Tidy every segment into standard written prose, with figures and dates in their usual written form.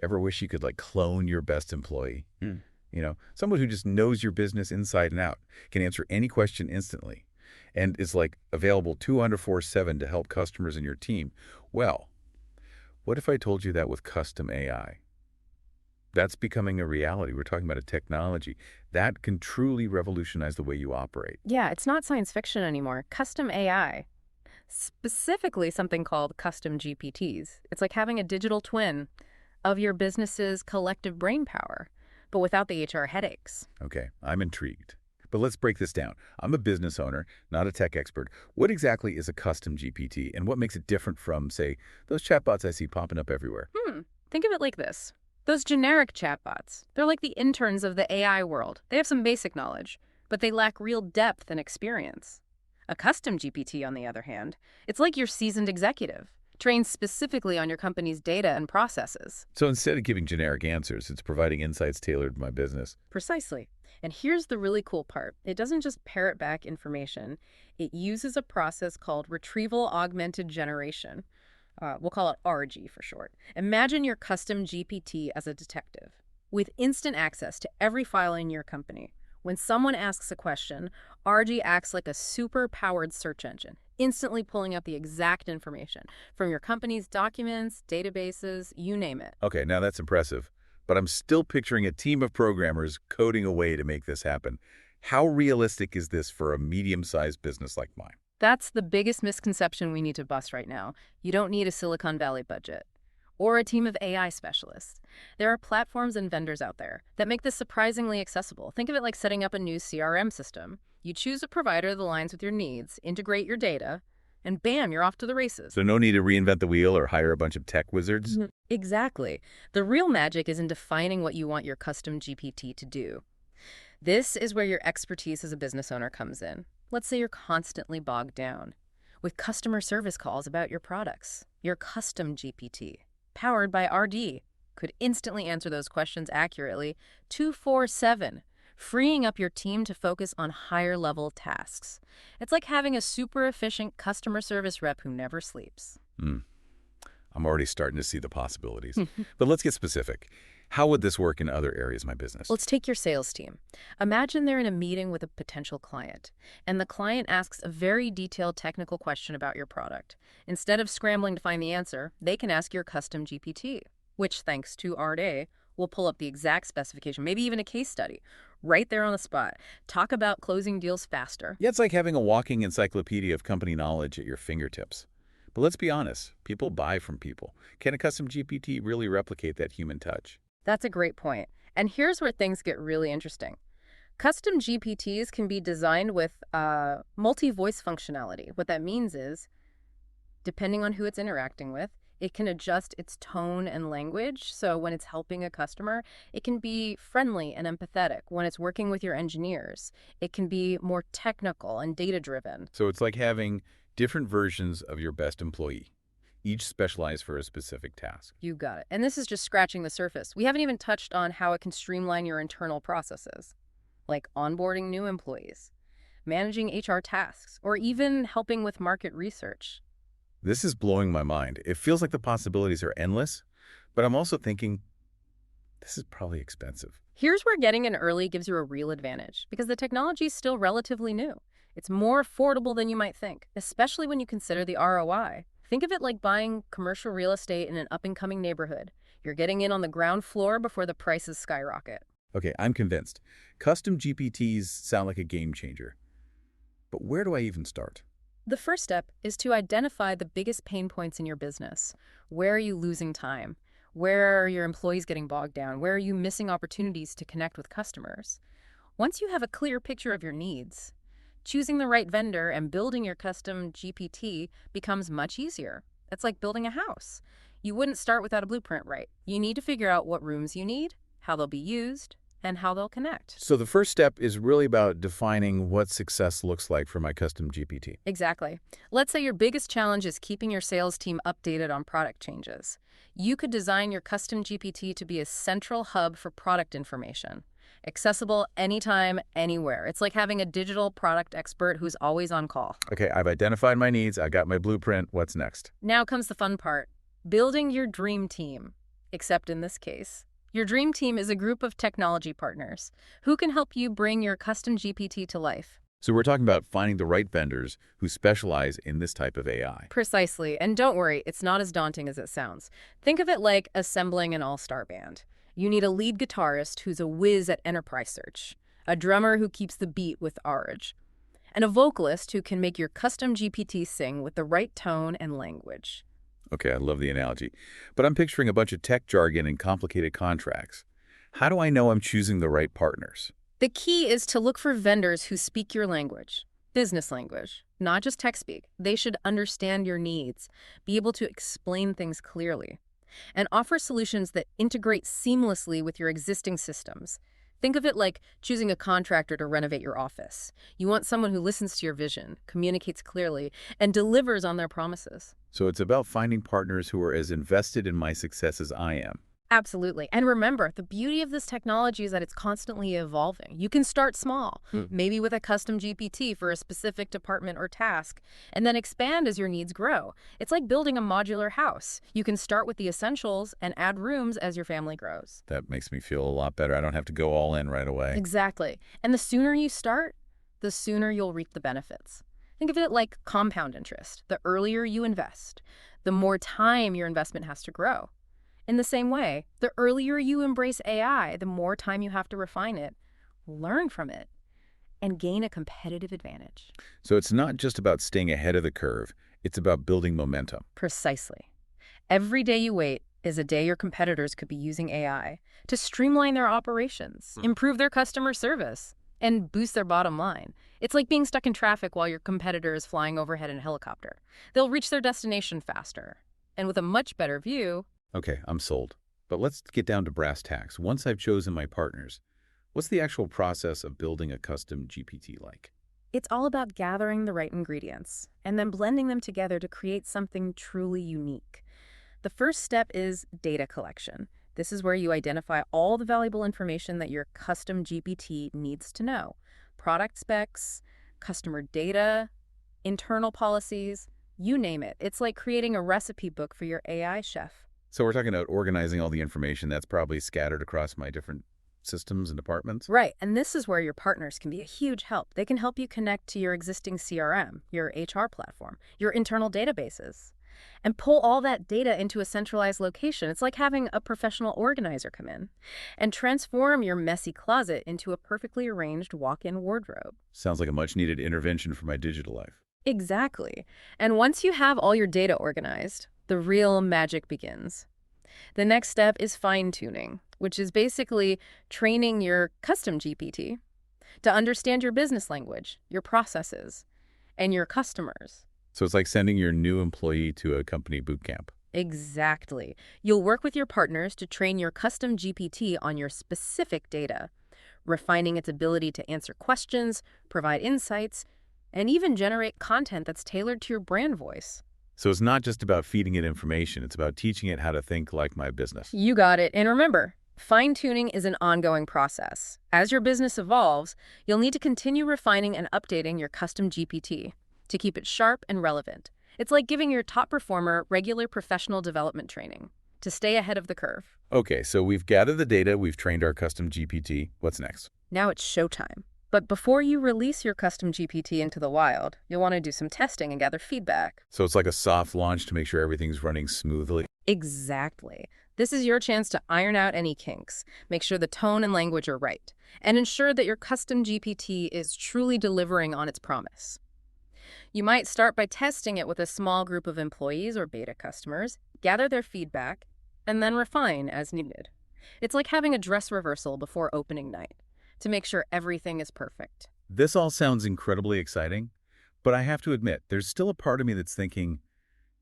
Ever wish you could like clone your best employee? Hmm. Someone who just knows your business inside and out, can answer any question instantly, and is like available 24/7 to help customers and your team. Well, what if I told you that with custom AI? That's becoming a reality. We're talking about a technology that can truly revolutionize the way you operate. Yeah, it's not science fiction anymore. Custom AI. Specifically something called Custom GPTs. It's like having a digital twin of your business's collective brain power, but without the HR headaches. Okay, I'm intrigued. But let's break this down. I'm a business owner, not a tech expert. What exactly is a custom GPT, and what makes it different from, say, those chatbots I see popping up everywhere? Think of it like this. Those generic chatbots, they're like the interns of the AI world. They have some basic knowledge, but they lack real depth and experience. A custom GPT, on the other hand, it's like your seasoned executive, trained specifically on your company's data and processes. So instead of giving generic answers, it's providing insights tailored to my business. Precisely. And here's the really cool part. It doesn't just parrot back information. It uses a process called retrieval augmented generation. We'll call it RG for short. Imagine your custom GPT as a detective with instant access to every file in your company. When someone asks a question, RG acts like a super-powered search engine, instantly pulling up the exact information from your company's documents, databases, you name it. Okay, now that's impressive, but I'm still picturing a team of programmers coding away to make this happen. How realistic is this for a medium-sized business like mine? That's the biggest misconception we need to bust right now. You don't need a Silicon Valley budget or a team of AI specialists. There are platforms and vendors out there that make this surprisingly accessible. Think of it like setting up a new CRM system. You choose a provider that aligns with your needs, integrate your data, and bam, you're off to the races. So no need to reinvent the wheel or hire a bunch of tech wizards? Exactly. The real magic is in defining what you want your custom GPT to do. This is where your expertise as a business owner comes in. Let's say you're constantly bogged down with customer service calls about your products. Your custom GPT, powered by RD, could instantly answer those questions accurately 24/7, freeing up your team to focus on higher-level tasks. It's like having a super efficient customer service rep who never sleeps. I'm already starting to see the possibilities. But let's get specific. How would this work in other areas of my business? Let's take your sales team. Imagine they're in a meeting with a potential client, and the client asks a very detailed technical question about your product. Instead of scrambling to find the answer, they can ask your custom GPT, which, thanks to RD, will pull up the exact specification, maybe even a case study, right there on the spot. Talk about closing deals faster. Yeah, it's like having a walking encyclopedia of company knowledge at your fingertips. But let's be honest, people buy from people. Can a custom GPT really replicate that human touch? That's a great point. And here's where things get really interesting. Custom GPTs can be designed with multi-voice functionality. What that means is, depending on who it's interacting with, it can adjust its tone and language. So when it's helping a customer, it can be friendly and empathetic. When it's working with your engineers, it can be more technical and data-driven. So it's like having different versions of your best employee, each specialized for a specific task. You got it. And this is just scratching the surface. We haven't even touched on how it can streamline your internal processes, like onboarding new employees, managing HR tasks, or even helping with market research. This is blowing my mind. It feels like the possibilities are endless, but I'm also thinking this is probably expensive. Here's where getting in early gives you a real advantage, because the technology is still relatively new. It's more affordable than you might think, especially when you consider the ROI. Think of it like buying commercial real estate in an up-and-coming neighborhood. You're getting in on the ground floor before the prices skyrocket. Okay, I'm convinced. Custom GPTs sound like a game changer. But where do I even start? The first step is to identify the biggest pain points in your business. Where are you losing time? Where are your employees getting bogged down? Where are you missing opportunities to connect with customers? Once you have a clear picture of your needs, choosing the right vendor and building your custom GPT becomes much easier. It's like building a house. You wouldn't start without a blueprint, right? You need to figure out what rooms you need, how they'll be used, and how they'll connect. So the first step is really about defining what success looks like for my custom GPT. Exactly. Let's say your biggest challenge is keeping your sales team updated on product changes. You could design your custom GPT to be a central hub for product information, accessible anytime, anywhere. It's like having a digital product expert who's always on call. Okay, I've identified my needs. I got my blueprint. What's next? Now comes the fun part, building your dream team. Except in this case, your dream team is a group of technology partners who can help you bring your custom GPT to life. So we're talking about finding the right vendors who specialize in this type of AI. Precisely. And don't worry, it's not as daunting as it sounds. Think of it like assembling an all-star band. You need a lead guitarist who's a whiz at enterprise search, a drummer who keeps the beat with ARG, and a vocalist who can make your custom GPT sing with the right tone and language. Okay, I love the analogy. But I'm picturing a bunch of tech jargon and complicated contracts. How do I know I'm choosing the right partners? The key is to look for vendors who speak your language, business language, not just tech speak. They should understand your needs, be able to explain things clearly, and offer solutions that integrate seamlessly with your existing systems. Think of it like choosing a contractor to renovate your office. You want someone who listens to your vision, communicates clearly, and delivers on their promises. So it's about finding partners who are as invested in my success as I am. Absolutely. And remember, the beauty of this technology is that it's constantly evolving. You can start small, maybe with a custom GPT for a specific department or task, and then expand as your needs grow. It's like building a modular house. You can start with the essentials and add rooms as your family grows. That makes me feel a lot better. I don't have to go all in right away. Exactly. And the sooner you start, the sooner you'll reap the benefits. Think of it like compound interest. The earlier you invest, the more time your investment has to grow. In the same way, the earlier you embrace AI, the more time you have to refine it, learn from it, and gain a competitive advantage. So it's not just about staying ahead of the curve. It's about building momentum. Precisely. Every day you wait is a day your competitors could be using AI to streamline their operations, improve their customer service, and boost their bottom line. It's like being stuck in traffic while your competitor is flying overhead in a helicopter. They'll reach their destination faster. And with a much better view. Okay, I'm sold. But let's get down to brass tacks. Once I've chosen my partners, what's the actual process of building a custom GPT like? It's all about gathering the right ingredients and then blending them together to create something truly unique. The first step is data collection. This is where you identify all the valuable information that your custom GPT needs to know. Product specs, customer data, internal policies, you name it. It's like creating a recipe book for your AI chef. So we're talking about organizing all the information that's probably scattered across my different systems and departments? Right, and this is where your partners can be a huge help. They can help you connect to your existing CRM, your HR platform, your internal databases, and pull all that data into a centralized location. It's like having a professional organizer come in and transform your messy closet into a perfectly arranged walk-in wardrobe. Sounds like a much-needed intervention for my digital life. Exactly. And once you have all your data organized, the real magic begins. The next step is fine-tuning, which is basically training your custom GPT to understand your business language, your processes, and your customers. So it's like sending your new employee to a company boot camp. Exactly. You'll work with your partners to train your custom GPT on your specific data, refining its ability to answer questions, provide insights, and even generate content that's tailored to your brand voice. So it's not just about feeding it information, it's about teaching it how to think like my business. You got it. And remember, fine-tuning is an ongoing process. As your business evolves, you'll need to continue refining and updating your custom GPT to keep it sharp and relevant. It's like giving your top performer regular professional development training to stay ahead of the curve. Okay, so we've gathered the data, we've trained our custom GPT. What's next? Now it's showtime. But before you release your custom GPT into the wild, you'll want to do some testing and gather feedback. So it's like a soft launch to make sure everything's running smoothly? Exactly. This is your chance to iron out any kinks, make sure the tone and language are right, and ensure that your custom GPT is truly delivering on its promise. You might start by testing it with a small group of employees or beta customers, gather their feedback, and then refine as needed. It's like having a dress rehearsal before opening night to make sure everything is perfect. This all sounds incredibly exciting, but I have to admit, there's still a part of me that's thinking,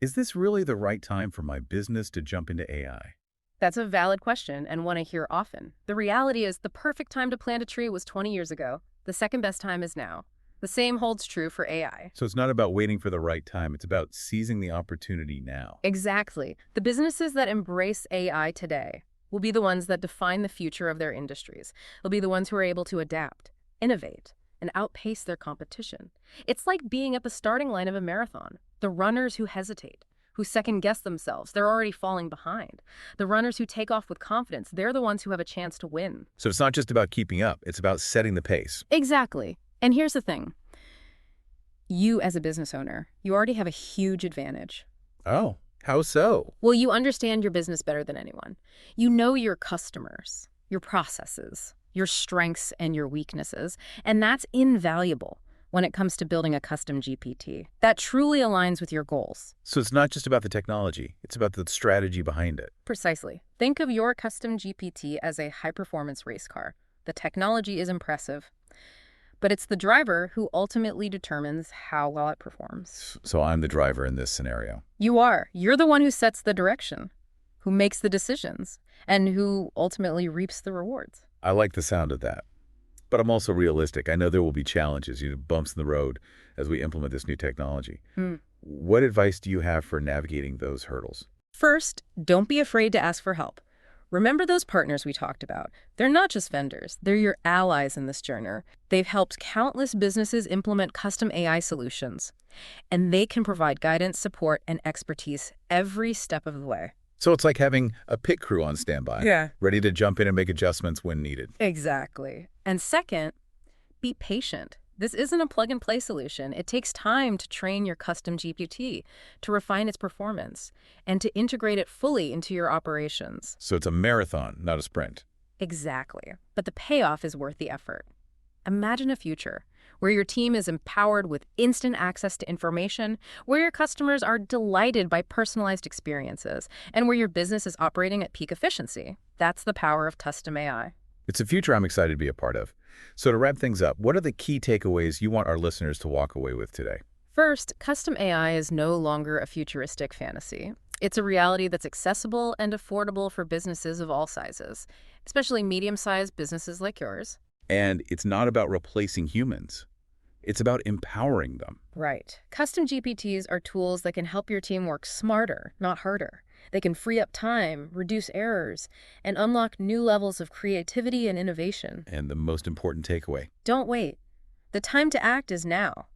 is this really the right time for my business to jump into AI? That's a valid question and one I hear often. The reality is the perfect time to plant a tree was 20 years ago. The second best time is now. The same holds true for AI. So it's not about waiting for the right time, it's about seizing the opportunity now. Exactly. The businesses that embrace AI today will be the ones that define the future of their industries. They'll be the ones who are able to adapt, innovate, and outpace their competition. It's like being at the starting line of a marathon. The runners who hesitate who second-guess themselves. They're already falling behind. The runners who take off with confidence, they're the ones who have a chance to win. So it's not just about keeping up, it's about setting the pace. Exactly. And here's the thing. You, as a business owner, you already have a huge advantage. Oh, how so? Well, you understand your business better than anyone. You know your customers, your processes, your strengths and your weaknesses, and that's invaluable when it comes to building a custom GPT. That truly aligns with your goals. So it's not just about the technology, it's about the strategy behind it. Precisely. Think of your custom GPT as a high-performance race car. The technology is impressive, but it's the driver who ultimately determines how well it performs. So I'm the driver in this scenario. You are. You're the one who sets the direction, who makes the decisions, and who ultimately reaps the rewards. I like the sound of that. But I'm also realistic. I know there will be challenges, bumps in the road as we implement this new technology. What advice do you have for navigating those hurdles? First, don't be afraid to ask for help. Remember those partners we talked about. They're not just vendors. They're your allies in this journey. They've helped countless businesses implement custom AI solutions, and they can provide guidance, support, and expertise every step of the way. So it's like having a pit crew on standby, ready to jump in and make adjustments when needed. Exactly. And second, be patient. This isn't a plug-and-play solution. It takes time to train your custom GPT, to refine its performance, and to integrate it fully into your operations. So it's a marathon, not a sprint. Exactly. But the payoff is worth the effort. Imagine a future where your team is empowered with instant access to information, where your customers are delighted by personalized experiences, and where your business is operating at peak efficiency. That's the power of custom AI. It's a future I'm excited to be a part of. So to wrap things up, what are the key takeaways you want our listeners to walk away with today? First, custom AI is no longer a futuristic fantasy. It's a reality that's accessible and affordable for businesses of all sizes, especially medium-sized businesses like yours. And it's not about replacing humans. It's about empowering them. Right. Custom GPTs are tools that can help your team work smarter, not harder. They can free up time, reduce errors, and unlock new levels of creativity and innovation. And the most important takeaway. Don't wait. The time to act is now.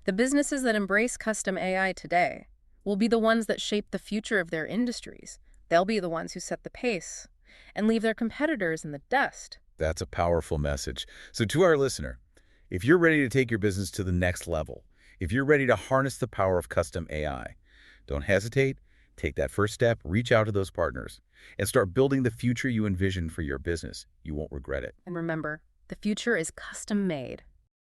The businesses that embrace custom AI today will be the ones that shape the future of their industries. They'll be the ones who set the pace and leave their competitors in the dust. That's a powerful message. So to our listener, if you're ready to take your business to the next level, if you're ready to harness the power of custom AI, don't hesitate, take that first step, reach out to those partners, and start building the future you envision for your business. You won't regret it. And remember, the future is custom made.